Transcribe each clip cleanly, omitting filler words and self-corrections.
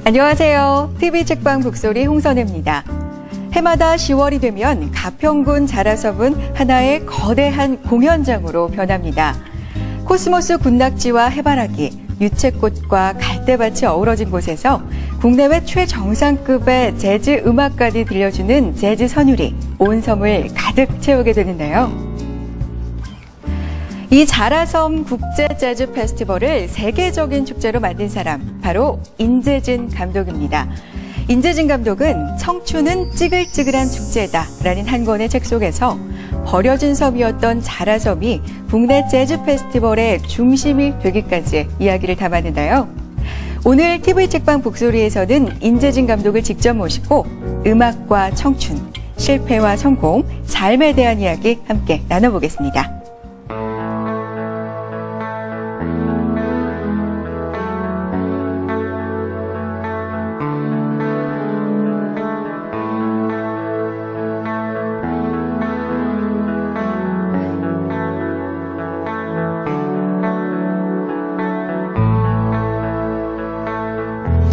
안녕하세요. TV 책방 북소리 홍선혜입니다. 해마다 10월이 되면 가평군 자라섬은 하나의 거대한 공연장으로 변합니다. 코스모스 군낙지와 해바라기, 유채꽃과 갈대밭이 어우러진 곳에서 국내외 최정상급의 재즈 음악까지 들려주는 재즈 선율이 온 섬을 가득 채우게 되는데요. 이 자라섬 국제 재즈 페스티벌을 세계적인 축제로 만든 사람, 바로 인재진 감독입니다. 인재진 감독은 청춘은 찌글찌글한 축제다라는 한 권의 책 속에서 버려진 섬이었던 자라섬이 국내 재즈 페스티벌의 중심이 되기까지 이야기를 담았는데요. 오늘 TV 책방 북소리에서는 인재진 감독을 직접 모시고 음악과 청춘, 실패와 성공, 삶에 대한 이야기 함께 나눠보겠습니다.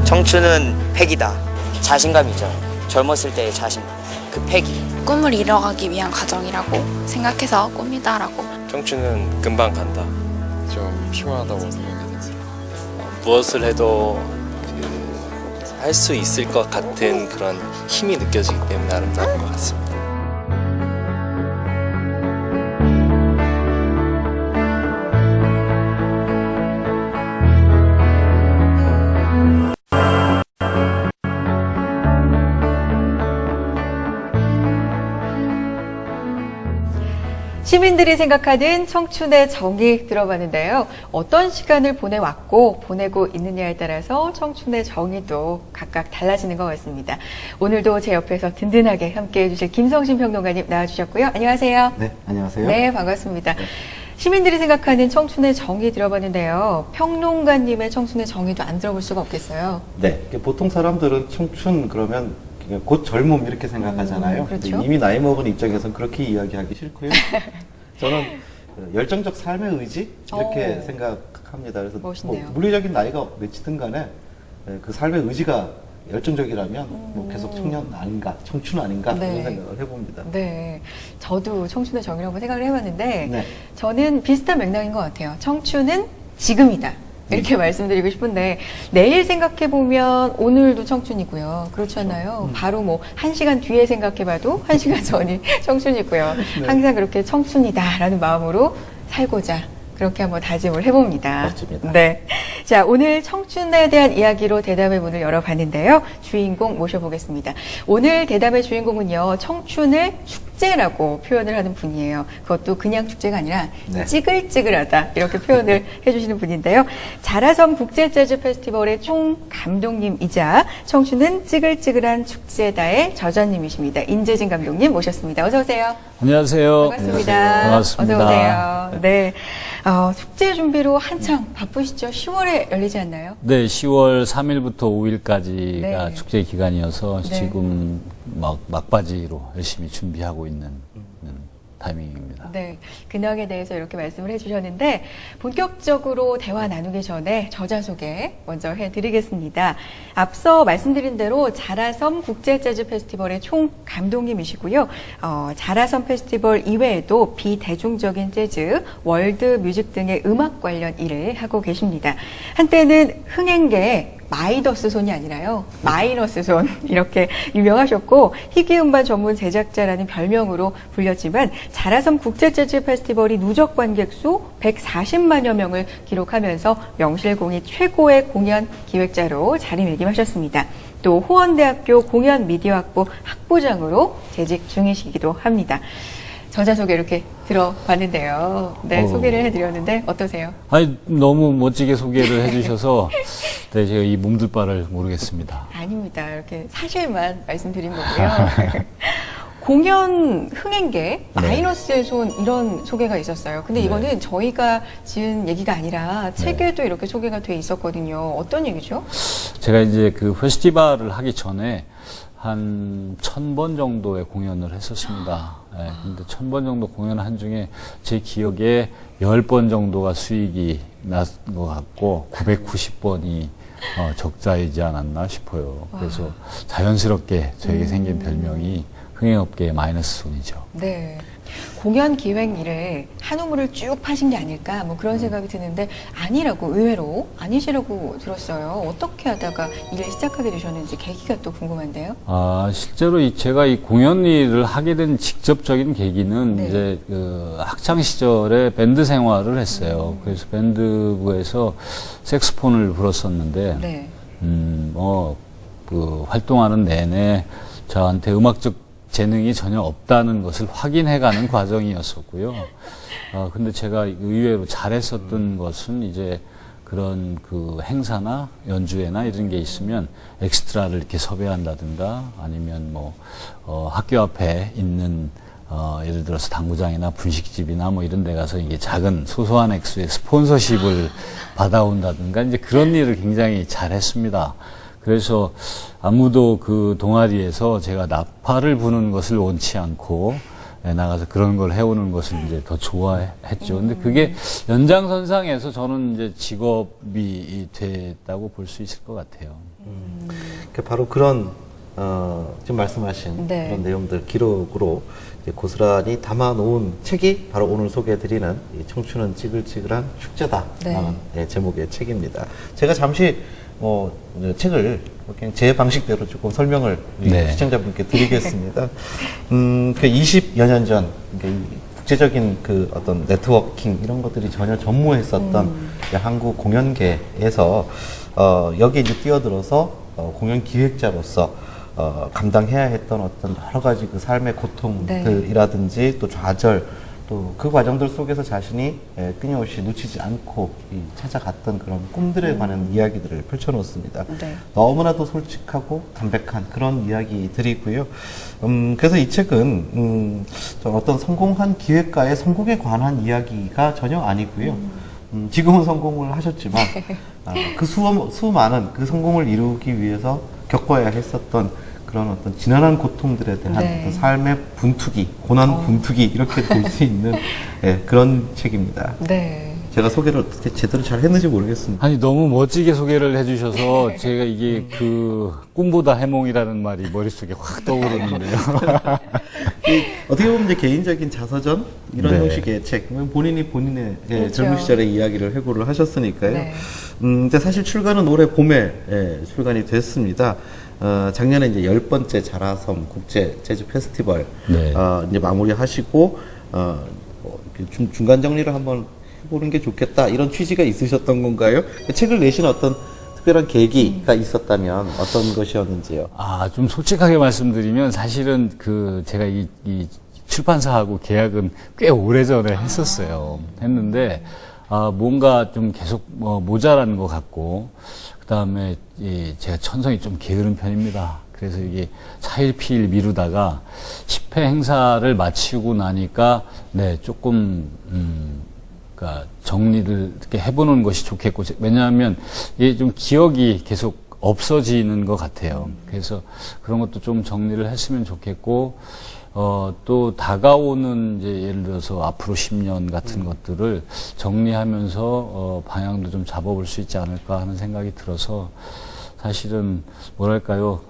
청춘은 패기다. 자신감이죠. 젊었을 때의 자신감. 그 패기. 꿈을 이뤄가기 위한 과정이라고 생각해서 꿈이다라고. 청춘은 금방 간다. 좀 피곤하다고 생각합니다. 무엇을 해도 할 수 있을 것 같은 그런 힘이 느껴지기 때문에 아름다운 것 같습니다. 시민들이 생각하는 청춘의 정의 들어봤는데요. 어떤 시간을 보내왔고 보내고 있느냐에 따라서 청춘의 정의도 각각 달라지는 것 같습니다. 오늘도 제 옆에서 든든하게 함께해 주실 김성신 평론가님 나와주셨고요. 안녕하세요. 네, 안녕하세요. 네, 반갑습니다. 네. 시민들이 생각하는 청춘의 정의 들어봤는데요. 평론가님의 청춘의 정의도 안 들어볼 수가 없겠어요. 네, 보통 사람들은 청춘 그러면 그냥 곧 젊음 이렇게 생각하잖아요. 그렇죠. 근데 이미 나이 먹은 입장에서는 그렇게 이야기하기 싫고요. 저는 열정적 삶의 의지 이렇게 생각합니다. 그래서 멋있네요. 물리적인 나이가 몇이든 간에 그 삶의 의지가 열정적이라면 뭐 계속 청년 아닌가, 청춘 아닌가 네. 그런 생각을 해봅니다. 네, 저도 청춘의 정의를 한번 생각을 해봤는데 네. 저는 비슷한 맥락인 것 같아요. 청춘은 지금이다. 이렇게 말씀드리고 싶은데 내일 생각해보면 오늘도 청춘이고요. 그렇지 않나요? 바로 뭐 1시간 뒤에 생각해봐도 1시간 전이 청춘이고요. 네. 항상 그렇게 청춘이다라는 마음으로 살고자 그렇게 한번 다짐을 해봅니다. 멋집니다. 네. 자, 오늘 청춘에 대한 이야기로 대담의 문을 열어봤는데요. 주인공 모셔보겠습니다. 오늘 대담의 주인공은요, 청춘을 축제라고 표현을 하는 분이에요. 그것도 그냥 축제가 아니라 네. 찌글찌글하다 이렇게 표현을 해주시는 분인데요. 자라섬 국제 재즈 페스티벌의 총 감독님이자 청춘은 찌글찌글한 축제다의 저자님이십니다. 인재진 감독님 모셨습니다. 어서 오세요. 안녕하세요. 반갑습니다. 반갑습니다. 어서 오세요. 네. 축제 준비로 한창 바쁘시죠? 10월에 열리지 않나요? 네, 10월 3일부터 5일까지가 네. 축제 기간이어서 네. 지금 막바지로 열심히 준비하고 있는 타이밍입니다. 네. 근황에 대해서 이렇게 말씀을 해주셨는데 본격적으로 대화 나누기 전에 저자 소개 먼저 해드리겠습니다. 앞서 말씀드린 대로 자라섬 국제 재즈 페스티벌의 총 감독님이시고요. 자라섬 페스티벌 이외에도 비대중적인 재즈, 월드 뮤직 등의 음악 관련 일을 하고 계십니다. 한때는 흥행계 마이더스 손이 아니라요. 마이너스 손 이렇게 유명하셨고 희귀 음반 전문 제작자라는 별명으로 불렸지만 자라섬 국제 재즈 페스티벌이 누적 관객 수 140만여 명을 기록하면서 명실공히 최고의 공연 기획자로 자리매김하셨습니다. 또 호원대학교 공연 미디어학부 학부장으로 재직 중이시기도 합니다. 저자 소개 이렇게 들어봤는데요. 네, 소개를 해드렸는데 어떠세요? 아니, 너무 멋지게 소개를 해주셔서 네, 제가 이 몸둘 바를 모르겠습니다. 아닙니다. 이렇게 사실만 말씀드린 거고요. 공연 흥행계 마이너스의 손 이런 소개가 있었어요. 근데 이거는 저희가 지은 얘기가 아니라 책에도 이렇게 소개가 돼 있었거든요. 어떤 얘기죠? 제가 이제 그 페스티벌을 하기 전에 한 1000번 정도의 공연을 했었습니다. 네, 근데 1000번 정도 공연한 중에 제 기억에 10번 정도가 수익이 난 것 같고 990번이 적자이지 않았나 싶어요. 그래서 자연스럽게 저에게 생긴 별명이 흥행업계의 마이너스 손이죠. 네. 공연 기획 일을 한 우물을 쭉 파신 게 아닐까 뭐 그런 생각이 드는데 아니라고 의외로 아니시라고 들었어요. 어떻게 하다가 일을 시작하게 되셨는지 계기가 또 궁금한데요. 실제로 제가 이 공연 일을 하게 된 직접적인 계기는 네. 이제 그 학창 시절에 밴드 생활을 했어요. 그래서 밴드부에서 색스폰을 불었었는데 네. 그 활동하는 내내 저한테 음악적 재능이 전혀 없다는 것을 확인해가는 과정이었었고요. 근데 제가 의외로 잘했었던 것은 이제 그런 그 행사나 연주회나 이런 게 있으면 엑스트라를 이렇게 섭외한다든가 아니면 뭐, 학교 앞에 있는 예를 들어서 당구장이나 분식집이나 뭐 이런 데 가서 이게 작은 소소한 액수의 스폰서십을 받아온다든가 이제 그런 일을 굉장히 잘했습니다. 그래서 아무도 그 동아리에서 제가 나팔을 부는 것을 원치 않고 나가서 그런 걸 해오는 것을 이제 더 좋아했죠. 근데 그게 연장선상에서 저는 이제 직업이 됐다고 볼 수 있을 것 같아요. 그러니까 바로 그런 지금 말씀하신 네. 그런 내용들 기록으로 이제 고스란히 담아놓은 책이 바로 오늘 소개해드리는 이 청춘은 찌글찌글한 축제다라는 네. 제목의 책입니다. 제가 잠시 책을 그냥 제 방식대로 조금 설명을 네. 시청자분께 드리겠습니다. 그 20여 년 전 그러니까 이 국제적인 그 어떤 네트워킹 이런 것들이 전혀 전무했었던 한국 공연계에서 여기에 이제 뛰어들어서 공연 기획자로서 감당해야 했던 어떤 여러 가지 그 삶의 고통들이라든지 또 좌절 또 그 과정들 속에서 자신이 끊임없이 놓치지 않고 찾아갔던 그런 꿈들에 관한 이야기들을 펼쳐놓습니다. 네. 너무나도 솔직하고 담백한 그런 이야기들이고요. 그래서 이 책은 어떤 성공한 기획가의 성공에 관한 이야기가 전혀 아니고요. 지금은 성공을 하셨지만 그 수많은 그 성공을 이루기 위해서 겪어야 했었던 그런 어떤 지난한 고통들에 대한 네. 어떤 삶의 분투기, 고난 분투기 이렇게 볼 수 있는 그런 책입니다. 네. 제가 소개를 어떻게 제대로 잘 했는지 모르겠습니다. 아니 너무 멋지게 소개를 해주셔서 제가 이게 그 꿈보다 해몽이라는 말이 머릿속에 확 떠오르는데요. 어떻게 보면 이제 개인적인 자서전 이런 네. 형식의 책, 본인이 본인의 그렇죠. 젊은 시절의 이야기를 회고를 하셨으니까요. 네. 근데 사실 출간은 올해 봄에 출간이 됐습니다. 작년에 이제 10번째 자라섬 국제 재즈 페스티벌 네. 이제 마무리하시고 중간 정리를 한번 해보는 게 좋겠다 이런 취지가 있으셨던 건가요? 책을 내신 어떤 특별한 계기가 있었다면 어떤 것이었는지요? 좀 솔직하게 말씀드리면 사실은 제가 이 출판사하고 계약은 꽤 오래전에 했었어요. 했는데, 뭔가 좀 계속 모자란 것 같고, 그 다음에 제가 천성이 좀 게으른 편입니다. 그래서 이게 차일피일 미루다가 10회 행사를 마치고 나니까, 조금, 그러니까 정리를 이렇게 해보는 것이 좋겠고, 왜냐하면 이게 좀 기억이 계속 없어지는 것 같아요. 그래서 그런 것도 좀 정리를 했으면 좋겠고, 또 다가오는 이제 예를 들어서 앞으로 10년 같은 것들을 정리하면서 방향도 좀 잡아볼 수 있지 않을까 하는 생각이 들어서 사실은 뭐랄까요,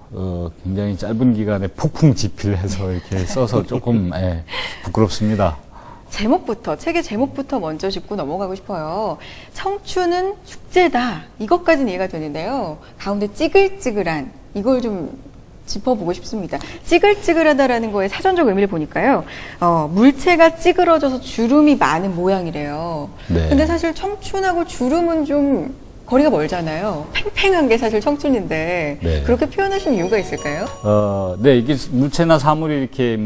굉장히 짧은 기간에 폭풍 집필해서 이렇게 써서 조금 부끄럽습니다. 책의 제목부터 먼저 짚고 넘어가고 싶어요. 청춘은 축제다. 이것까지는 이해가 되는데요. 가운데 찌글찌글한, 이걸 좀 짚어보고 싶습니다. 찌글찌글하다라는 거에 사전적 의미를 보니까요. 물체가 찌그러져서 주름이 많은 모양이래요. 네. 근데 사실 청춘하고 주름은 좀 거리가 멀잖아요. 팽팽한 게 사실 청춘인데 네. 그렇게 표현하신 이유가 있을까요? 이게 물체나 사물이 이렇게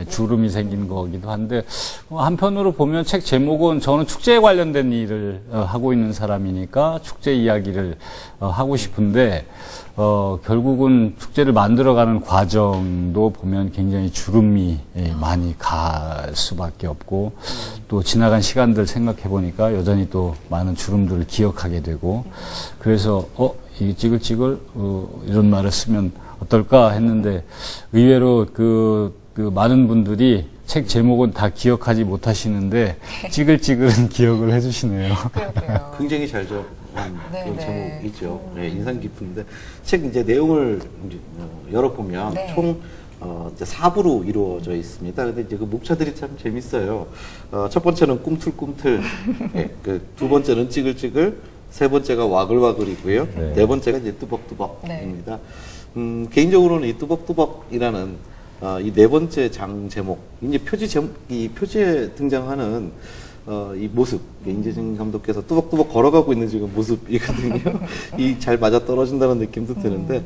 주름이. 생긴 거기도 한데, 한편으로 보면 책 제목은 저는 축제에 관련된 일을 하고 있는 사람이니까 축제 이야기를 하고 싶은데, 결국은 축제를 만들어가는 과정도 보면 굉장히 주름이 많이 갈 수밖에 없고, 또 지나간 시간들 생각해 보니까 여전히 또 많은 주름들을 기억하게 되고, 그래서, 이 찌글찌글, 이런 말을 쓰면 어떨까 했는데, 의외로 그 많은 분들이 책 제목은 다 기억하지 못하시는데 찌글찌글은 기억을 해주시네요. 그렇고요. 굉장히 잘 적은 네, 그런 네. 제목이죠. 네, 인상 깊은데 책 이제 내용을 이제 열어보면 네. 총 이제 4부로 이루어져 있습니다. 근데 이제 그 목차들이 참 재밌어요. 첫 번째는 꿈틀꿈틀, 네, 두 번째는 찌글찌글, 세 번째가 와글와글이고요. 네. 네 번째가 이제 뚜벅뚜벅입니다. 네. 개인적으로는 이 뚜벅뚜벅이라는 이 네 번째 장 제목, 이제 이 표지에 등장하는 이 모습, 임재진 감독께서 뚜벅뚜벅 걸어가고 있는 지금 모습이거든요. 이 잘 맞아 떨어진다는 느낌도 드는데,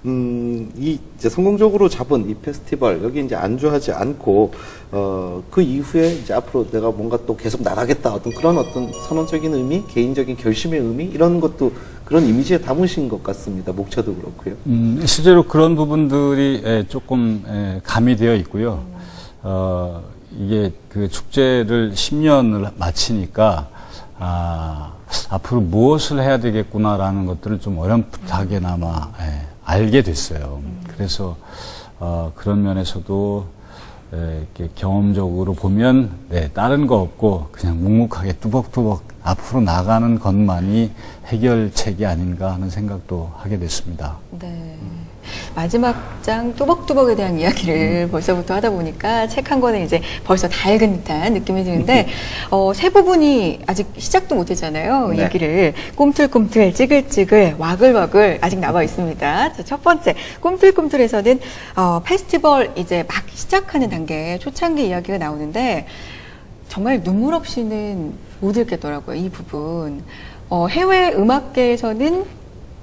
이 이제 성공적으로 잡은 이 페스티벌, 여기 이제 안주하지 않고, 그 이후에 이제 앞으로 내가 뭔가 또 계속 나가겠다, 그런 어떤 선언적인 의미, 개인적인 결심의 의미, 이런 것도 그런 이미지에 담으신 것 같습니다. 목차도 그렇고요. 실제로 그런 부분들이 조금 가미되어 있고요. 이게 그 축제를 10년을 마치니까 앞으로 무엇을 해야 되겠구나라는 것들을 좀 어렴풋하게나마 알게 됐어요. 그래서 그런 면에서도 이렇게 경험적으로 보면 다른 거 없고 그냥 묵묵하게 뚜벅뚜벅 앞으로 나가는 것만이 해결책이 아닌가 하는 생각도 하게 됐습니다. 네. 마지막 장 뚜벅뚜벅에 대한 이야기를 벌써부터 하다 보니까 책 한 권은 이제 벌써 다 읽은 듯한 느낌이 드는데 세 부분이 아직 시작도 못했잖아요. 네. 얘기를 꿈틀꿈틀, 찌글찌글, 와글와글 아직 남아 있습니다. 자, 첫 번째 꿈틀꿈틀에서는 페스티벌 이제 막 시작하는 단계 초창기 이야기가 나오는데 정말 눈물 없이는 못 읽겠더라고요. 이 부분. 해외 음악계에서는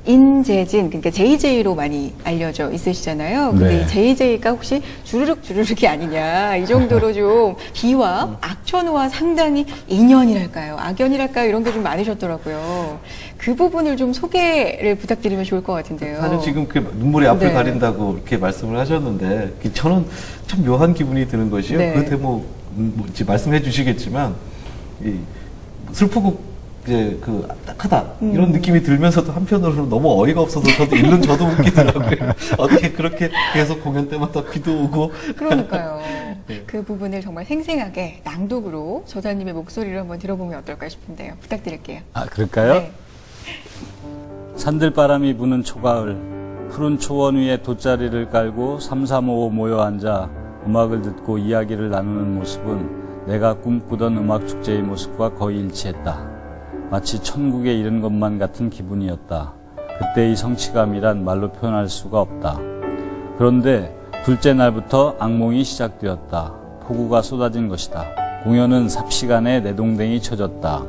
인재진, 그러니까 JJ로 많이 알려져 있으시잖아요. 근데 네. 이 JJ가 혹시 주르륵이 아니냐, 이 정도로 좀 비와 악천후와 상당히 인연이랄까요, 악연이랄까요, 이런 게 좀 많으셨더라고요. 그 부분을 좀 소개를 부탁드리면 좋을 것 같은데요. 사실 지금 그 눈물이 앞을 네. 가린다고 이렇게 말씀을 하셨는데, 저는 참 묘한 기분이 드는 것이요. 네. 그 대목, 이제 말씀해 주시겠지만, 이 슬프고 이제 딱하다 이런 느낌이 들면서도 한편으로는 너무 어이가 없어서 저도 웃기더라고요. 어떻게 그렇게 계속 공연 때마다 비도 오고. 그러니까요. 네. 그 부분을 정말 생생하게 낭독으로 저자님의 목소리를 한번 들어보면 어떨까 싶은데요. 부탁드릴게요. 그럴까요? 네. 산들바람이 부는 초가을, 푸른 초원 위에 돗자리를 깔고 삼삼오오 모여 앉아 음악을 듣고 이야기를 나누는 모습은 내가 꿈꾸던 음악축제의 모습과 거의 일치했다. 마치 천국에 이른 것만 같은 기분이었다. 그때의 성취감이란 말로 표현할 수가 없다. 그런데 둘째 날부터 악몽이 시작되었다. 폭우가 쏟아진 것이다. 공연은 삽시간에 내동댕이 쳐졌다.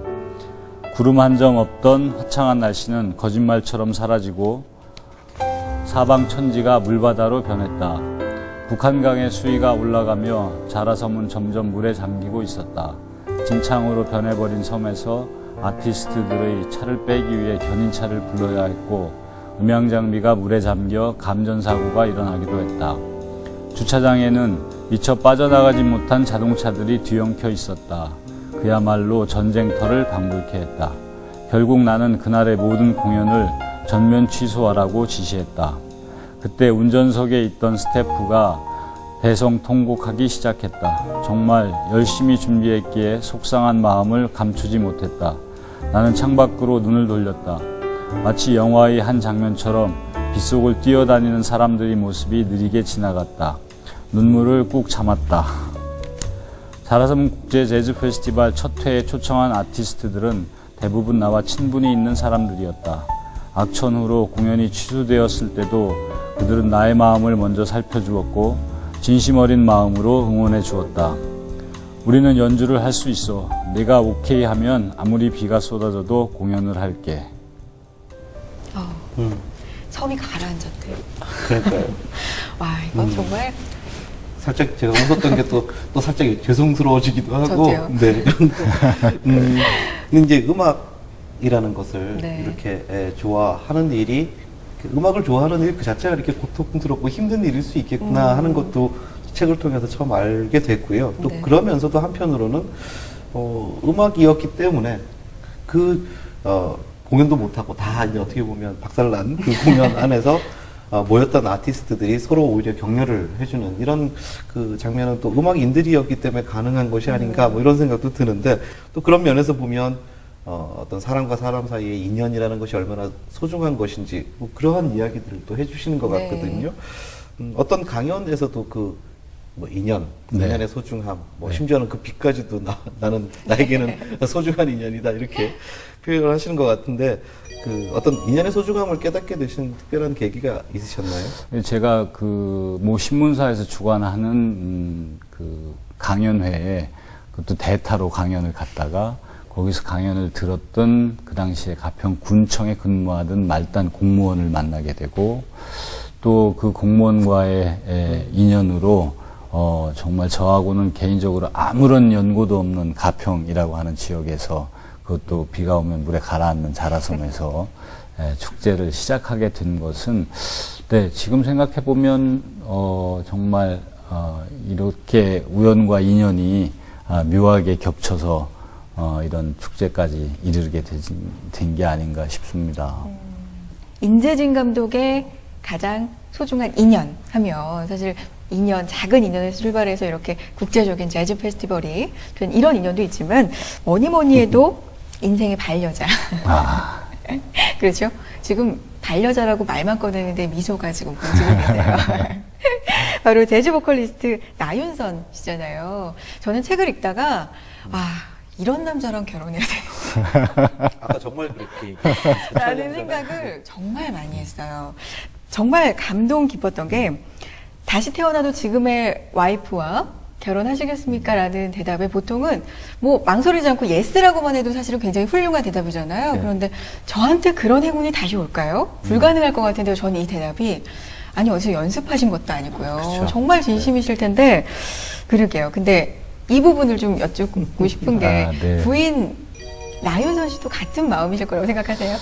구름 한 점 없던 화창한 날씨는 거짓말처럼 사라지고 사방 천지가 물바다로 변했다. 북한강의 수위가 올라가며 자라섬은 점점 물에 잠기고 있었다. 진창으로 변해버린 섬에서 아티스트들의 차를 빼기 위해 견인차를 불러야 했고 음향장비가 물에 잠겨 감전사고가 일어나기도 했다. 주차장에는 미처 빠져나가지 못한 자동차들이 뒤엉켜 있었다. 그야말로 전쟁터를 방불케 했다. 결국 나는 그날의 모든 공연을 전면 취소하라고 지시했다. 그때 운전석에 있던 스태프가 대성통곡하기 시작했다. 정말 열심히 준비했기에 속상한 마음을 감추지 못했다. 나는 창밖으로 눈을 돌렸다. 마치 영화의 한 장면처럼 빗속을 뛰어다니는 사람들의 모습이 느리게 지나갔다. 눈물을 꾹 참았다. 자라섬 국제 재즈 페스티벌 첫 회에 초청한 아티스트들은 대부분 나와 친분이 있는 사람들이었다. 악천후로 공연이 취소되었을 때도 그들은 나의 마음을 먼저 살펴주었고 진심 어린 마음으로 응원해 주었다. 우리는 연주를 할 수 있어. 내가 오케이 하면 아무리 비가 쏟아져도 공연을 할게. 섬이 가라앉았대요. 그러니까요. 와, 이건 정말 살짝 제가 웃었던 게 또 살짝 죄송스러워지기도 하고. 저도요. 네. 근데 이제 음악이라는 것을 네. 이렇게 좋아하는 일이, 음악을 좋아하는 일 그 자체가 이렇게 고통스럽고 힘든 일일 수 있겠구나 하는 것도 책을 통해서 처음 알게 됐고요. 또 네. 그러면서도 한편으로는 음악이었기 때문에 공연도 못하고 다 이제 어떻게 보면 박살난 그 공연 안에서 모였던 아티스트들이 서로 오히려 격려를 해주는 이런 그 장면은 또 음악인들이었기 때문에 가능한 것이 아닌가 뭐 이런 생각도 드는데 또 그런 면에서 보면 어떤 사람과 사람 사이의 인연이라는 것이 얼마나 소중한 것인지 뭐 그러한 이야기들을 또 해주시는 것 네. 같거든요. 어떤 강연에서도 그 뭐 인연, 네. 인연의 소중함, 뭐 심지어는 그 빛까지도 나는 나에게는 소중한 인연이다 이렇게 표현을 하시는 것 같은데 그 어떤 인연의 소중함을 깨닫게 되신 특별한 계기가 있으셨나요? 제가 그 모 신문사에서 주관하는 그 강연회에 그것도 대타로 강연을 갔다가 거기서 강연을 들었던 그 당시에 가평 군청에 근무하던 말단 공무원을 만나게 되고 또 그 공무원과의 인연으로 정말 저하고는 개인적으로 아무런 연고도 없는 가평이라고 하는 지역에서 그것도 비가 오면 물에 가라앉는 자라섬에서 축제를 시작하게 된 것은 네, 지금 생각해 보면 정말 이렇게 우연과 인연이 묘하게 겹쳐서 이런 축제까지 이르게 된 게 아닌가 싶습니다. 인재진 감독의 가장 소중한 인연 하면 사실 인연, 작은 인연에서 출발해서 이렇게 국제적인 재즈 페스티벌이 된 이런 인연도 있지만 뭐니 해도 인생의 반려자. 그렇죠? 지금 반려자라고 말만 꺼내는데 미소가 지금 번지고 계세요. 바로 재즈 보컬리스트 나윤선 씨잖아요. 저는 책을 읽다가 이런 남자랑 결혼해야 돼. 아까 정말 그렇게 라는 생각을 정말 많이 했어요. 정말 감동 깊었던 게 다시 태어나도 지금의 와이프와 결혼하시겠습니까? 라는 대답에 보통은 뭐 망설이지 않고 예스라고만 해도 사실은 굉장히 훌륭한 대답이잖아요. 네. 그런데 저한테 그런 행운이 다시 올까요? 불가능할 것 같은데요. 저는 이 대답이 아니 어디서 연습하신 것도 아니고요. 그렇죠. 정말 진심이실 텐데 그러게요. 근데 이 부분을 좀 여쭙고 싶은 게 네. 부인 나윤선 씨도 같은 마음이실 거라고 생각하세요?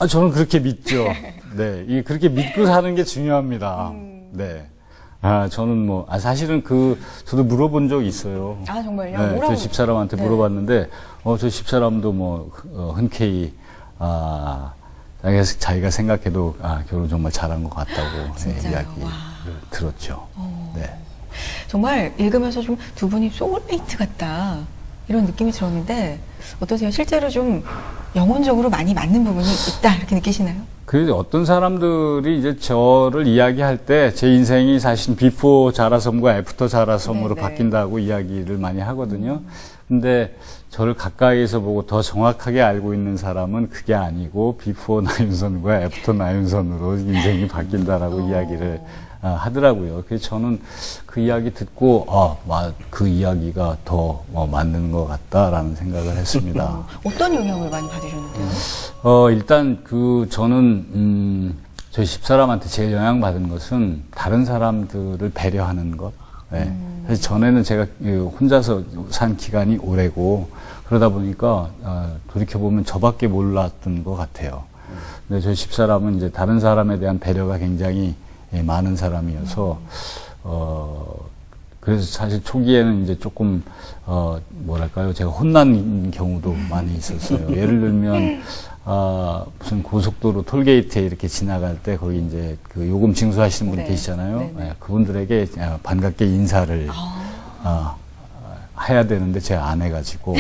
저는 그렇게 믿죠. 네, 그렇게 믿고 사는 게 중요합니다. 네. 저는 사실은 저도 물어본 적이 있어요. 정말요? 네, 뭐라고? 저 집사람한테 네. 물어봤는데, 저 집사람도 흔쾌히, 자기가 생각해도, 결혼 정말 잘한 것 같다고 진짜요? 이야기를 와. 들었죠. 네. 정말 읽으면서 좀 두 분이 소울메이트 같다 이런 느낌이 들었는데 어떠세요? 실제로 좀 영혼적으로 많이 맞는 부분이 있다 이렇게 느끼시나요? 그래서 어떤 사람들이 이제 저를 이야기할 때 제 인생이 사실 비포 자라섬과 애프터 자라섬으로 네네. 바뀐다고 이야기를 많이 하거든요. 근데 저를 가까이에서 보고 더 정확하게 알고 있는 사람은 그게 아니고 비포 나윤선과 애프터 나윤선으로 인생이 바뀐다라고 이야기를 하더라고요. 그래서 저는 그 이야기 듣고 그 이야기가 더 맞는 것 같다라는 생각을 했습니다. 어떤 영향을 많이 받으셨는데요? 일단 저는 저희 집사람한테 제일 영향받은 것은 다른 사람들을 배려하는 것. 네. 사실 전에는 제가 혼자서 산 기간이 오래고 그러다 보니까 돌이켜보면 저밖에 몰랐던 것 같아요. 근데 저희 집사람은 이제 다른 사람에 대한 배려가 굉장히 많은 사람이어서 그래서 사실 초기에는 이제 조금 제가 혼난 경우도 많이 있었어요. 예를 들면 무슨 고속도로 톨게이트에 이렇게 지나갈 때 거기 이제 그 요금 징수하시는 분이 네. 계시잖아요. 네네. 네, 그분들에게 반갑게 인사를 해야 되는데 제가 안 해가지고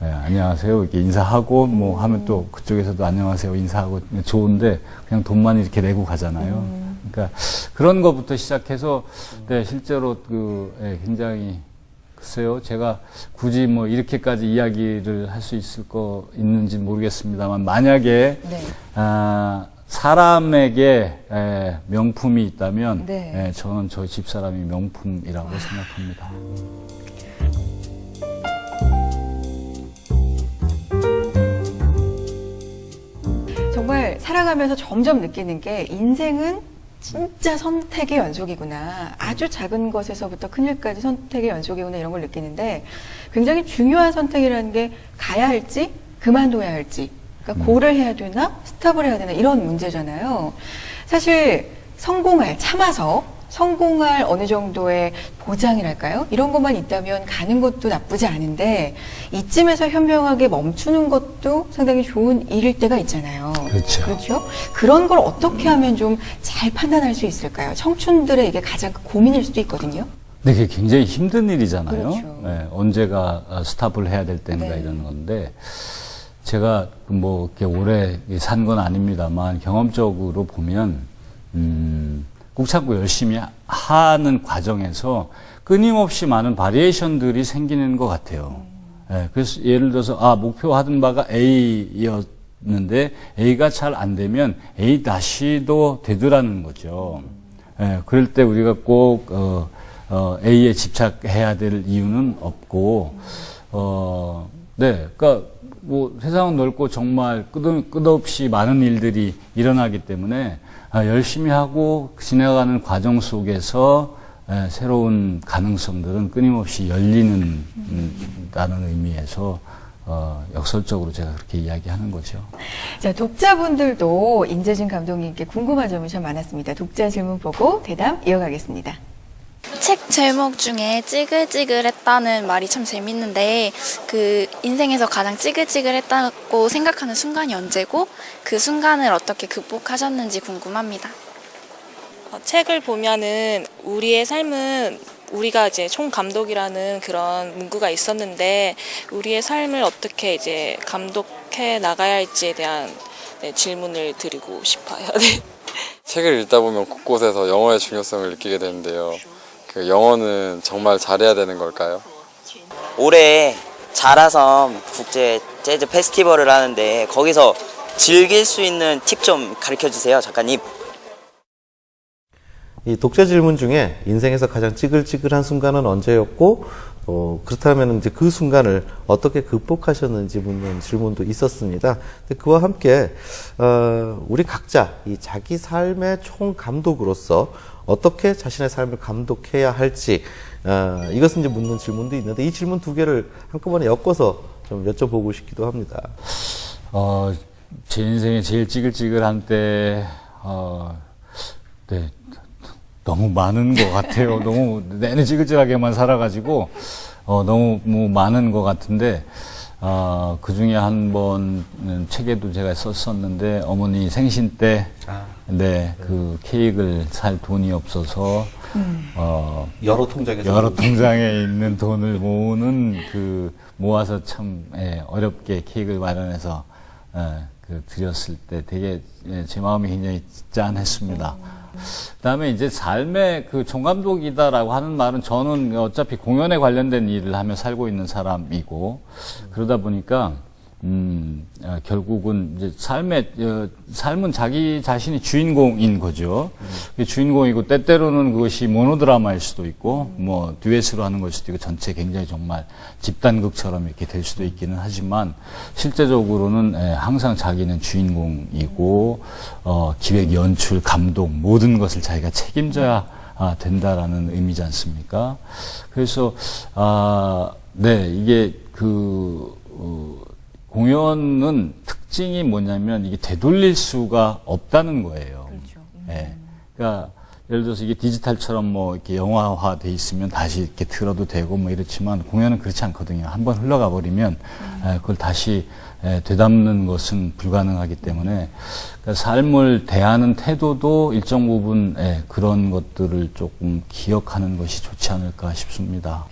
네, 안녕하세요 이렇게 인사하고 하면 또 그쪽에서도 안녕하세요 인사하고 좋은데 그냥 돈만 이렇게 내고 가잖아요. 그러니까 그런 것부터 시작해서 네, 실제로 굉장히 글쎄요 제가 굳이 이렇게까지 이야기를 할 수 있는지 모르겠습니다만 만약에 네. 사람에게 명품이 있다면 네. 저는 저희 집사람이 명품이라고 생각합니다. 정말 살아가면서 점점 느끼는 게 인생은 진짜 선택의 연속이구나. 아주 작은 것에서부터 큰 일까지 선택의 연속이구나 이런 걸 느끼는데 굉장히 중요한 선택이라는 게 가야 할지 그만둬야 할지 그러니까 고를 해야 되나 스탑을 해야 되나 이런 문제잖아요. 사실 참아서 성공할 어느 정도의 보장이랄까요? 이런 것만 있다면 가는 것도 나쁘지 않은데 이쯤에서 현명하게 멈추는 것도 상당히 좋은 일일 때가 있잖아요. 그렇죠. 그렇죠? 그런 걸 어떻게 하면 좀 잘 판단할 수 있을까요? 청춘들의 이게 가장 고민일 수도 있거든요. 근데 그게 굉장히 힘든 일이잖아요. 그렇죠. 네, 언제가 스탑을 해야 될 때인가 네. 이런 건데 제가 뭐 이렇게 오래 산 건 아닙니다만 경험적으로 보면 꾹 참고 열심히 하는 과정에서 끊임없이 많은 바리에이션들이 생기는 것 같아요. 네, 그래서 예를 들어서 목표하던 바가 A였는데 A가 잘 안 되면 A-도 되더라는 거죠. 네, 그럴 때 우리가 꼭 A에 집착해야 될 이유는 없고, 네, 그러니까 뭐 세상은 넓고 정말 끝없이 많은 일들이 일어나기 때문에 열심히 하고 지나가는 과정 속에서 새로운 가능성들은 끊임없이 열리는 다는 의미에서 역설적으로 제가 그렇게 이야기하는 거죠. 자, 독자분들도 인재진 감독님께 궁금한 점이 참 많았습니다. 독자 질문 보고 대담 이어가겠습니다. 책 제목 중에 찌글찌글했다는 말이 참 재밌는데 그 인생에서 가장 찌글찌글했다고 생각하는 순간이 언제고 그 순간을 어떻게 극복하셨는지 궁금합니다. 책을 보면은 우리의 삶은 우리가 이제 총감독이라는 그런 문구가 있었는데 우리의 삶을 어떻게 이제 감독해 나가야 할지에 대한 질문을 드리고 싶어요. 네. 책을 읽다 보면 곳곳에서 영어의 중요성을 느끼게 되는데요. 그 영어는 정말 잘해야 되는 걸까요? 올해 자라섬 국제 재즈 페스티벌을 하는데 거기서 즐길 수 있는 팁 좀 가르쳐 주세요, 작가님. 이 독자 질문 중에 인생에서 가장 찌글찌글한 순간은 언제였고, 그렇다면 이제 그 순간을 어떻게 극복하셨는지 묻는 질문도 있었습니다. 근데 그와 함께, 우리 각자 이 자기 삶의 총감독으로서 어떻게 자신의 삶을 감독해야 할지, 이것은 이제 묻는 질문도 있는데 이 질문 두 개를 한꺼번에 엮어서 좀 여쭤보고 싶기도 합니다. 제 인생에 제일 찌글찌글한 때, 네, 너무 많은 것 같아요. 너무 내내 찌글찌글하게만 살아가지고, 너무 많은 것 같은데, 그 중에 한 번은 책에도 제가 썼었는데, 어머니 생신 때, 네, 그 케이크를 살 돈이 없어서, 여러 통장에서 여러 통장에 있는 돈을 모아서 참, 어렵게 케이크를 마련해서, 드렸을 때 되게, 제 마음이 굉장히 짠했습니다. 그다음에 이제 삶의 그 총감독이다라고 하는 말은 저는 어차피 공연에 관련된 일을 하며 살고 있는 사람이고 그러다 보니까 결국은 이제 삶은 자기 자신이 주인공인 거죠. 주인공이고 때때로는 그것이 모노드라마일 수도 있고 뭐 듀엣으로 하는 걸 수도 있고 전체 굉장히 정말 집단극처럼 이렇게 될 수도 있기는 하지만 실제적으로는 항상 자기는 주인공이고 기획, 연출, 감독 모든 것을 자기가 책임져야 된다라는 의미지 않습니까? 그래서 네, 이게 공연은 특징이 뭐냐면 이게 되돌릴 수가 없다는 거예요. 그렇죠. 네. 그러니까 예를 들어서 이게 디지털처럼 뭐 이렇게 영화화 돼 있으면 다시 이렇게 틀어도 되고 뭐 이렇지만 공연은 그렇지 않거든요. 한번 흘러가 버리면 그걸 다시 되담는 것은 불가능하기 때문에 그러니까 삶을 대하는 태도도 일정 부분 그런 것들을 조금 기억하는 것이 좋지 않을까 싶습니다.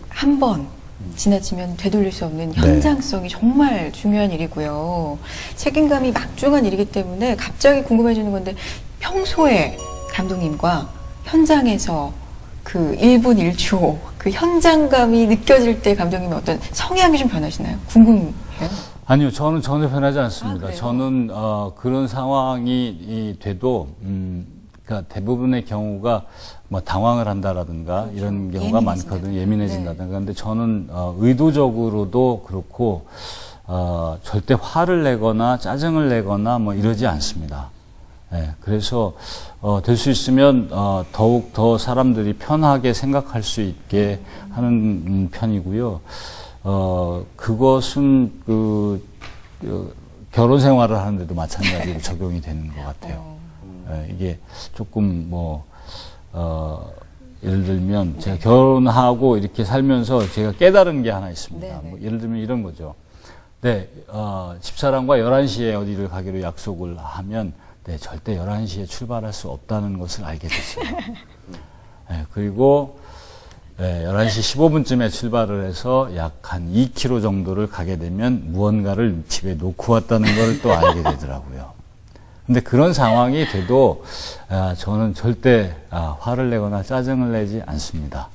한 번 지나치면 되돌릴 수 없는 현장성이 정말 중요한 일이고요. 책임감이 막중한 일이기 때문에 갑자기 궁금해지는 건데 평소에 감독님과 현장에서 그 1분 1초 그 현장감이 느껴질 때 감독님의 어떤 성향이 좀 변하시나요? 궁금해요. 아니요, 저는 전혀 변하지 않습니다. 그래요? 저는 그런 상황이 돼도 그러니까 대부분의 경우가 뭐 당황을 한다라든가 그렇죠. 이런 경우가 많거든요. 예민해진다든가. 근데 저는 의도적으로도 그렇고 절대 화를 내거나 짜증을 내거나 뭐 이러지 않습니다. 그래서 될 수 있으면 더욱 더 사람들이 편하게 생각할 수 있게 하는 편이고요. 그것은 결혼 생활을 하는데도 마찬가지로 적용이 되는 것 같아요. 이게 조금 예를 들면 제가 결혼하고 이렇게 살면서 제가 깨달은 게 하나 있습니다. 네네. 뭐 예를 들면 이런 거죠. 네, 집사람과 11시에 어디를 가기로 약속을 하면 네, 절대 11시에 출발할 수 없다는 것을 알게 됐어요. 네, 그리고 네, 11시 15분쯤에 출발을 해서 약 한 2km 정도를 가게 되면 무언가를 집에 놓고 왔다는 걸 또 알게 되더라고요. 근데 그런 상황이 돼도 저는 절대 화를 내거나 짜증을 내지 않습니다.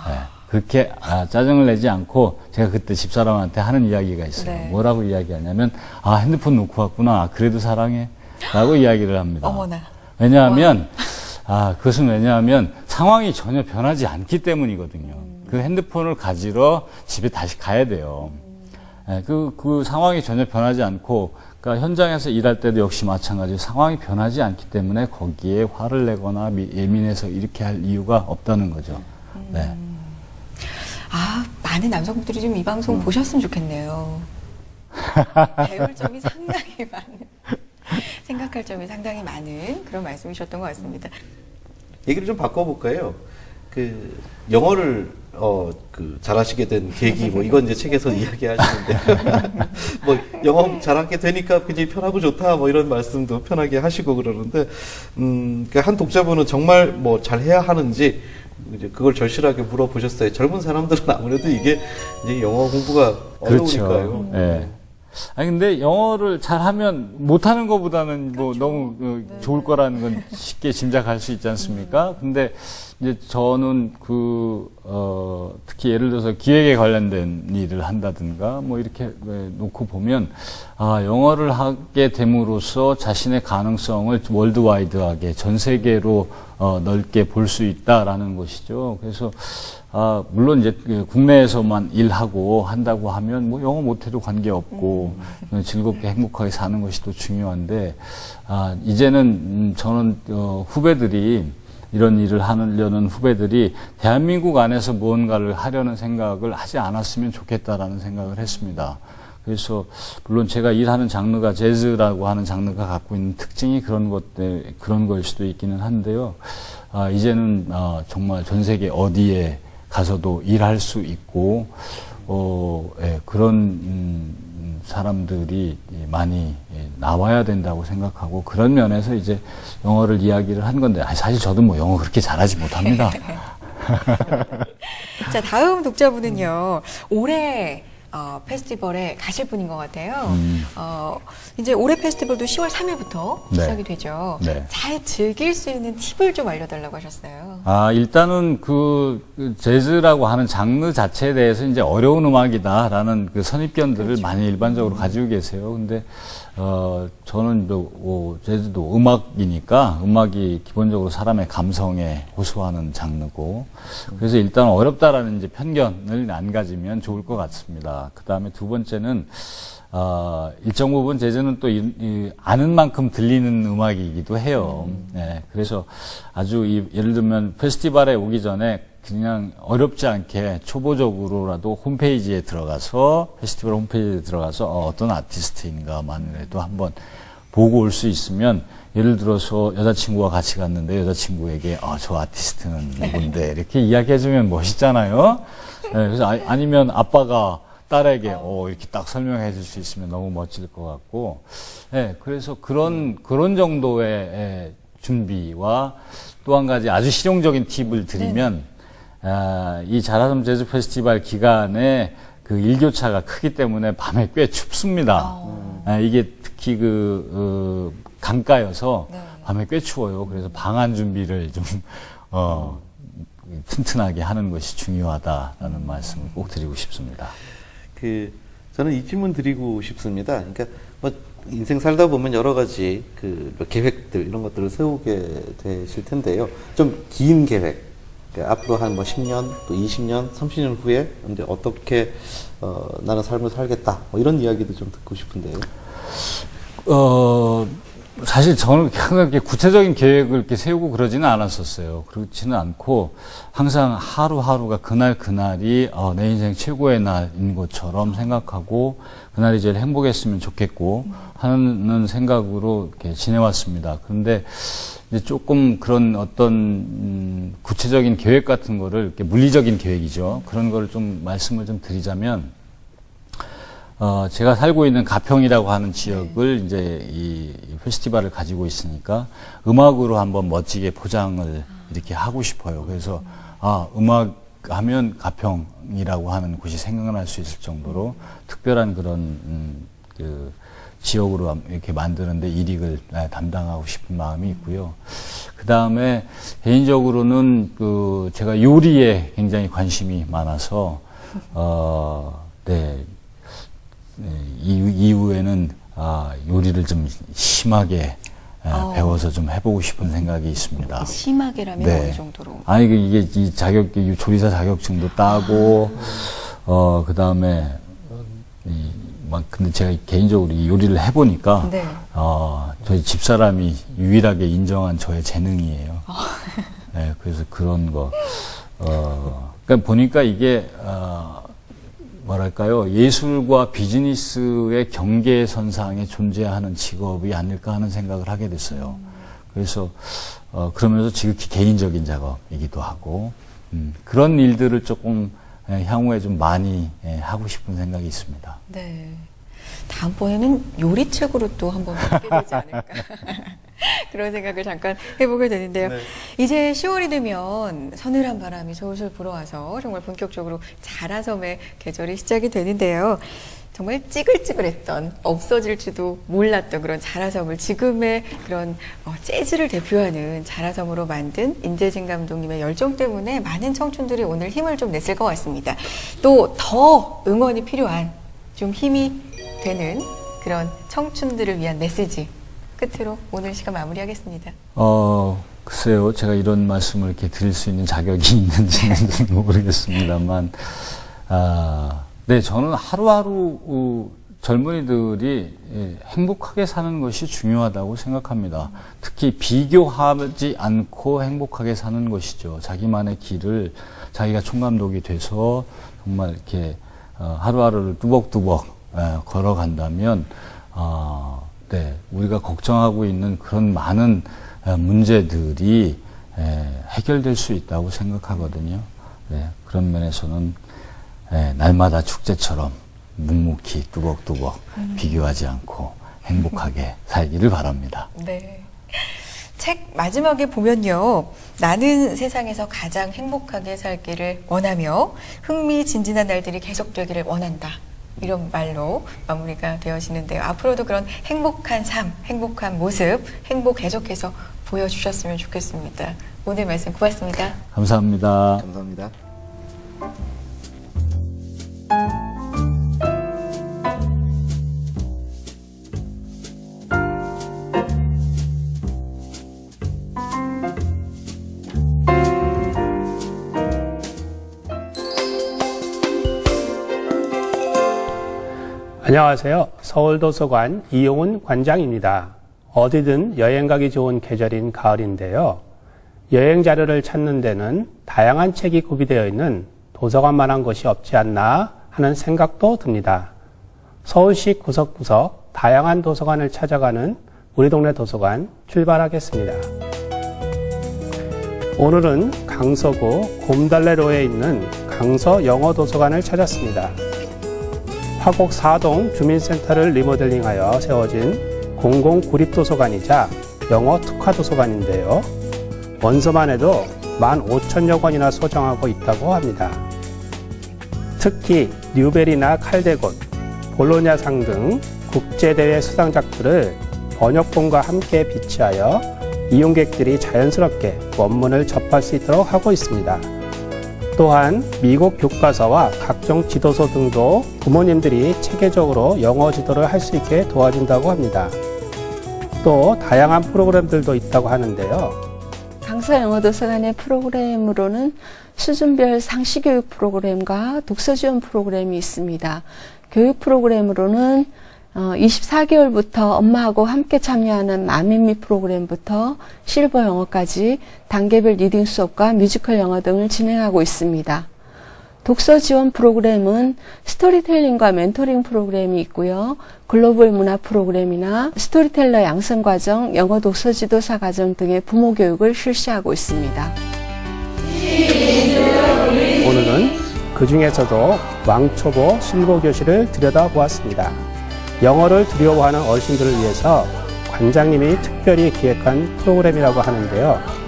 네, 그렇게 짜증을 내지 않고 제가 그때 집사람한테 하는 이야기가 있어요. 네. 뭐라고 이야기하냐면 핸드폰 놓고 왔구나. 그래도 사랑해. 라고 이야기를 합니다. 어머나. 왜냐하면 그것은 왜냐하면 상황이 전혀 변하지 않기 때문이거든요. 그 핸드폰을 가지러 집에 다시 가야 돼요. 네, 그 상황이 전혀 변하지 않고, 그러니까 현장에서 일할 때도 역시 마찬가지로 상황이 변하지 않기 때문에 거기에 화를 내거나 예민해서 이렇게 할 이유가 없다는 거죠. 네. 많은 남성분들이 좀 이 방송 보셨으면 좋겠네요. 배울 점이 상당히 많은, 생각할 점이 상당히 많은 그런 말씀이셨던 것 같습니다. 얘기를 좀 바꿔볼까요? 영어를 잘하시게 된 계기, 이건 이제 책에서 이야기하시는데, 영어 잘하게 되니까 굉장히 편하고 좋다, 이런 말씀도 편하게 하시고 그러는데, 한 독자분은 정말 잘해야 하는지, 이제 그걸 절실하게 물어보셨어요. 젊은 사람들은 아무래도 이게 이제 영어 공부가 어려우니까요. 그렇죠. 네. 근데 영어를 잘하면 못하는 것보다는 너무 좋을 거라는 건 쉽게 짐작할 수 있지 않습니까? 근데 이제 저는 특히 예를 들어서 기획에 관련된 일을 한다든가 이렇게 놓고 보면 영어를 하게 됨으로써 자신의 가능성을 월드와이드하게 전 세계로 넓게 볼 수 있다라는 것이죠. 그래서 물론 이제 국내에서만 일하고 한다고 하면 영어 못해도 관계없고 즐겁게 행복하게 사는 것이 더 중요한데 이제는 저는 후배들이 이런 일을 하려는 후배들이 대한민국 안에서 무언가를 하려는 생각을 하지 않았으면 좋겠다라는 생각을 했습니다. 그래서 물론 제가 일하는 장르가 재즈라고 하는 장르가 갖고 있는 특징이 그런 걸 수도 있기는 한데요. 이제는 정말 전 세계 어디에 가서도 일할 수 있고 그런 사람들이 많이 나와야 된다고 생각하고 그런 면에서 이제 영어를 이야기를 한 건데 사실 저도 영어 그렇게 잘하지 못합니다. 자, 다음 독자분은요. 올해 페스티벌에 가실 분인 것 같아요. 이제 올해 페스티벌도 10월 3일부터 네. 시작이 되죠. 네. 잘 즐길 수 있는 팁을 좀 알려달라고 하셨어요. 일단은 재즈라고 하는 장르 자체에 대해서 이제 어려운 음악이다라는 선입견들을 많이 일반적으로 가지고 계세요. 근데, 저는 재즈도 음악이니까 음악이 기본적으로 사람의 감성에 호소하는 장르고 그래서 일단 어렵다라는 이제 편견을 안 가지면 좋을 것 같습니다. 그 다음에 두 번째는 일정 부분 재즈는 또 아는 만큼 들리는 음악이기도 해요. 네, 그래서 아주 예를 들면 페스티벌에 오기 전에 그냥 어렵지 않게 초보적으로라도 홈페이지에 들어가서 페스티벌 홈페이지에 들어가서 어떤 아티스트인가만이라도 한번 보고 올 수 있으면 예를 들어서 여자친구와 같이 갔는데 여자친구에게 저 아티스트는 누군데 이렇게 이야기해주면 멋있잖아요. 네, 그래서 아니면 아빠가 딸에게 이렇게 딱 설명해 줄 수 있으면 너무 멋질 것 같고, 네, 그래서 그런 정도의 준비와 또 한 가지 아주 실용적인 팁을 드리면, 이 자라섬 재즈 페스티벌 기간에 일교차가 크기 때문에 밤에 꽤 춥습니다. 이게 특히 강가여서 밤에 꽤 추워요. 그래서 방한 준비를 좀, 튼튼하게 하는 것이 중요하다라는 말씀을 꼭 드리고 싶습니다. 저는 이 질문 드리고 싶습니다. 그러니까 인생 살다 보면 여러 가지 계획들 이런 것들을 세우게 되실 텐데요. 좀 긴 계획, 그러니까 앞으로 한 10년, 또 20년, 30년 후에 이제 어떻게 나는 삶을 살겠다, 이런 이야기도 좀 듣고 싶은데요. 사실 저는 그렇게 구체적인 계획을 이렇게 세우고 그러지는 않았었어요. 그렇지는 않고 항상 하루하루가 그날이 내 인생 최고의 날인 것처럼 생각하고 그날이 제일 행복했으면 좋겠고 하는 생각으로 이렇게 지내왔습니다. 그런데 이제 조금 그런 어떤 구체적인 계획 같은 거를 이렇게 물리적인 계획이죠. 그런 거를 좀 말씀을 좀 드리자면 제가 살고 있는 가평이라고 하는 지역을 이제 이 페스티벌을 가지고 있으니까 음악으로 한번 멋지게 포장을 이렇게 하고 싶어요. 그래서 음악 하면 가평이라고 하는 곳이 생각날 수 있을 정도로 특별한 그런 그 지역으로 이렇게 만드는데 일익을 담당하고 싶은 마음이 있고요. 그 다음에 개인적으로는 그 제가 요리에 굉장히 관심이 많아서 이후에는 요리를 좀 심하게 배워서 좀 해보고 싶은 생각이 있습니다. 심하게라면 어느 정도로? 아니 이게 이 조리사 자격증도 따고 그 다음에 근데 제가 개인적으로 이 요리를 해보니까 네. 저희 집사람이 유일하게 인정한 저의 재능이에요. 네, 그래서 그런 거 그러니까 보니까 이게 뭐랄까요, 예술과 비즈니스의 경계선상에 존재하는 직업이 아닐까 하는 생각을 하게 됐어요. 그래서 그러면서 지극히 개인적인 작업이기도 하고 그런 일들을 조금 향후에 좀 많이 하고 싶은 생각이 있습니다. 네. 다음번에는 요리책으로 또 한번 받게 되지 않을까. 그런 생각을 잠깐 해보게 되는데요. 네. 이제 10월이 되면 서늘한 바람이 솔솔 불어와서 정말 본격적으로 자라섬의 계절이 시작이 되는데요. 정말 찌글찌글했던, 없어질지도 몰랐던 그런 자라섬을 지금의 그런 재즈를 대표하는 자라섬으로 만든 인재진 감독님의 열정 때문에 많은 청춘들이 오늘 힘을 좀 냈을 것 같습니다. 또 더 응원이 필요한 좀 힘이 되는 그런 청춘들을 위한 메시지 끝으로 오늘 시간 마무리하겠습니다. 글쎄요, 제가 이런 말씀을 이렇게 드릴 수 있는 자격이 있는지는 모르겠습니다만, 네, 저는 하루하루 젊은이들이 행복하게 사는 것이 중요하다고 생각합니다. 특히 비교하지 않고 행복하게 사는 것이죠. 자기만의 길을 자기가 총감독이 돼서 정말 이렇게 하루하루를 뚜벅뚜벅 걸어간다면, 네, 우리가 걱정하고 있는 그런 많은 문제들이 해결될 수 있다고 생각하거든요. 네, 그런 면에서는 날마다 축제처럼 묵묵히 뚜벅뚜벅 비교하지 않고 행복하게 살기를 바랍니다. 네. 책 마지막에 보면요. 나는 세상에서 가장 행복하게 살기를 원하며 흥미진진한 날들이 계속되기를 원한다. 이런 말로 마무리가 되어지는데요. 앞으로도 그런 행복한 삶, 행복한 모습, 행복 계속해서 보여주셨으면 좋겠습니다. 오늘 말씀 고맙습니다. 감사합니다. 감사합니다. 안녕하세요. 서울도서관 이용훈 관장입니다. 어디든 여행 가기 좋은 계절인 가을인데요. 여행 자료를 찾는 데는 다양한 책이 구비되어 있는 도서관만한 것이 없지 않나 하는 생각도 듭니다. 서울시 구석구석 다양한 도서관을 찾아가는 우리 동네 도서관 출발하겠습니다. 오늘은 강서구 곰달래로에 있는 강서 영어도서관을 찾았습니다. 화곡 4동 주민센터를 리모델링하여 세워진 공공구립도서관이자 영어 특화도서관인데요. 원서만 해도 15,000여 권이나 소장하고 있다고 합니다. 특히 뉴베리나 칼데곤, 볼로냐상 등 국제대회 수상작들을 번역본과 함께 비치하여 이용객들이 자연스럽게 원문을 접할 수 있도록 하고 있습니다. 또한 미국 교과서와 각종 지도서 등도 부모님들이 체계적으로 영어 지도를 할 수 있게 도와준다고 합니다. 또 다양한 프로그램들도 있다고 하는데요. 강서 영어도서관의 프로그램으로는 수준별 상시교육 프로그램과 독서 지원 프로그램이 있습니다. 교육 프로그램으로는 24개월부터 엄마하고 함께 참여하는 마미미 프로그램부터 실버 영어까지 단계별 리딩 수업과 뮤지컬 영어 등을 진행하고 있습니다. 독서 지원 프로그램은 스토리텔링과 멘토링 프로그램이 있고요. 글로벌 문화 프로그램이나 스토리텔러 양성 과정, 영어 독서 지도사 과정 등의 부모 교육을 실시하고 있습니다. 오늘은 그 중에서도 왕초보 실보교실을 들여다보았습니다. 영어를 두려워하는 어르신들을 위해서 관장님이 특별히 기획한 프로그램이라고 하는데요.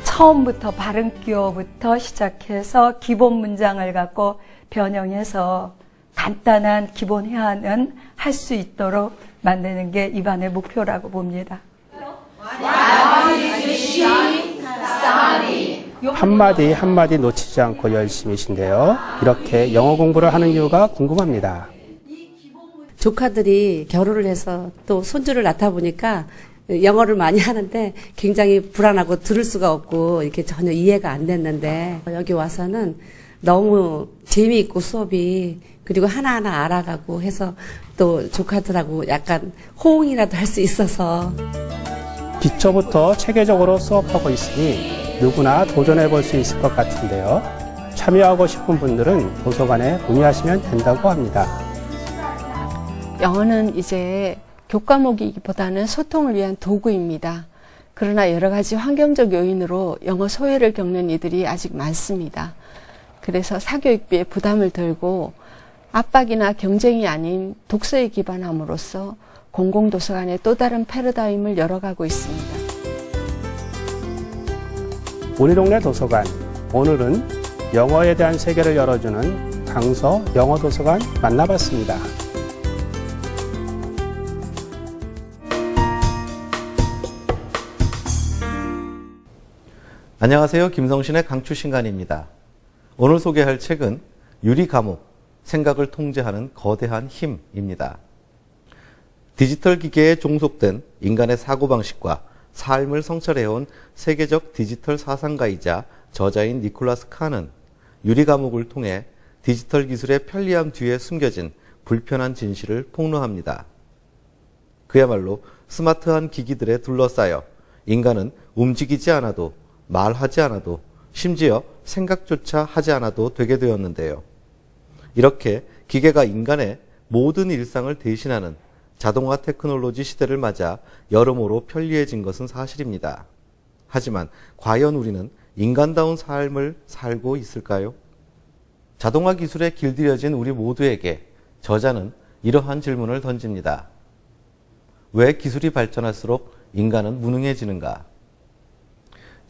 처음부터 발음 기호부터 시작해서 기본 문장을 갖고 변형해서 간단한 기본 회화는 할 수 있도록 만드는 게 이반의 목표라고 봅니다. 한마디 한마디 놓치지 않고 열심히신데요. 이렇게 영어 공부를 하는 이유가 궁금합니다. 조카들이 결혼을 해서 또 손주를 낳다 보니까 영어를 많이 하는데 굉장히 불안하고 들을 수가 없고 이렇게 전혀 이해가 안 됐는데 여기 와서는 너무 재미있고 수업이 그리고 하나하나 알아가고 해서 또 조카들하고 약간 호응이라도 할 수 있어서 기초부터 체계적으로 수업하고 있으니 누구나 도전해 볼 수 있을 것 같은데요. 참여하고 싶은 분들은 도서관에 문의하시면 된다고 합니다. 영어는 이제 교과목이기보다는 소통을 위한 도구입니다. 그러나 여러 가지 환경적 요인으로 영어 소외를 겪는 이들이 아직 많습니다. 그래서 사교육비에 부담을 덜고 압박이나 경쟁이 아닌 독서에 기반함으로써 공공도서관의 또 다른 패러다임을 열어가고 있습니다. 우리 동네 도서관, 오늘은 영어에 대한 세계를 열어주는 강서 영어도서관 만나봤습니다. 안녕하세요. 김성신의 강추신간입니다. 오늘 소개할 책은 유리감옥, 생각을 통제하는 거대한 힘입니다. 디지털 기계에 종속된 인간의 사고방식과 삶을 성찰해온 세계적 디지털 사상가이자 저자인 니콜라스 칸은 유리감옥을 통해 디지털 기술의 편리함 뒤에 숨겨진 불편한 진실을 폭로합니다. 그야말로 스마트한 기기들에 둘러싸여 인간은 움직이지 않아도 말하지 않아도 심지어 생각조차 하지 않아도 되게 되었는데요. 이렇게 기계가 인간의 모든 일상을 대신하는 자동화 테크놀로지 시대를 맞아 여러모로 편리해진 것은 사실입니다. 하지만 과연 우리는 인간다운 삶을 살고 있을까요? 자동화 기술에 길들여진 우리 모두에게 저자는 이러한 질문을 던집니다. 왜 기술이 발전할수록 인간은 무능해지는가?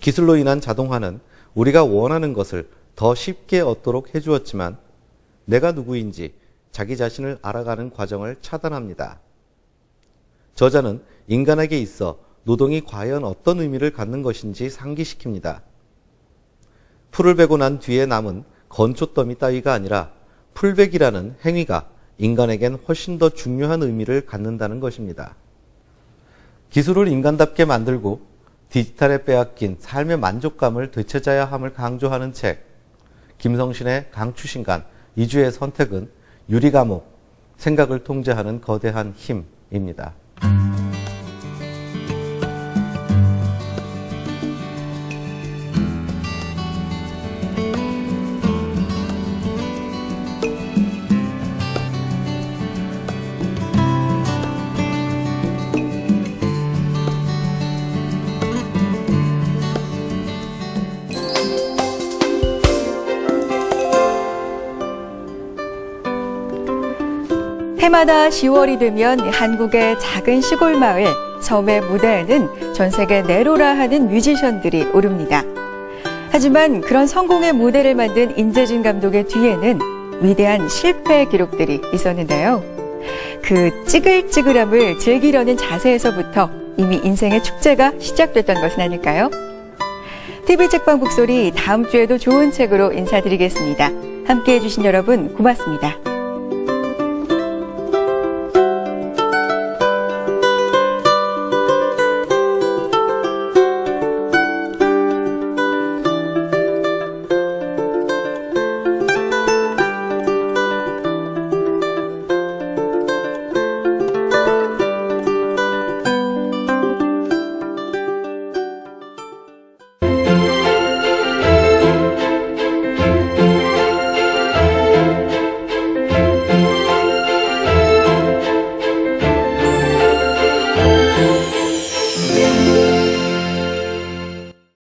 기술로 인한 자동화는 우리가 원하는 것을 더 쉽게 얻도록 해주었지만 내가 누구인지 자기 자신을 알아가는 과정을 차단합니다. 저자는 인간에게 있어 노동이 과연 어떤 의미를 갖는 것인지 상기시킵니다. 풀을 베고 난 뒤에 남은 건초더미 따위가 아니라 풀베기라는 행위가 인간에겐 훨씬 더 중요한 의미를 갖는다는 것입니다. 기술을 인간답게 만들고 디지털에 빼앗긴 삶의 만족감을 되찾아야 함을 강조하는 책, 김성신의 강추신간 2주의 선택은 유리감옥, 생각을 통제하는 거대한 힘입니다. 해마다 10월이 되면 한국의 작은 시골 마을 섬의 무대에는 전 세계 네로라 하는 뮤지션들이 오릅니다. 하지만 그런 성공의 무대를 만든 인재진 감독의 뒤에는 위대한 실패 기록들이 있었는데요. 그 찌글찌글함을 즐기려는 자세에서부터 이미 인생의 축제가 시작됐던 것은 아닐까요? TV 책방 북소리 다음 주에도 좋은 책으로 인사드리겠습니다. 함께해 주신 여러분 고맙습니다.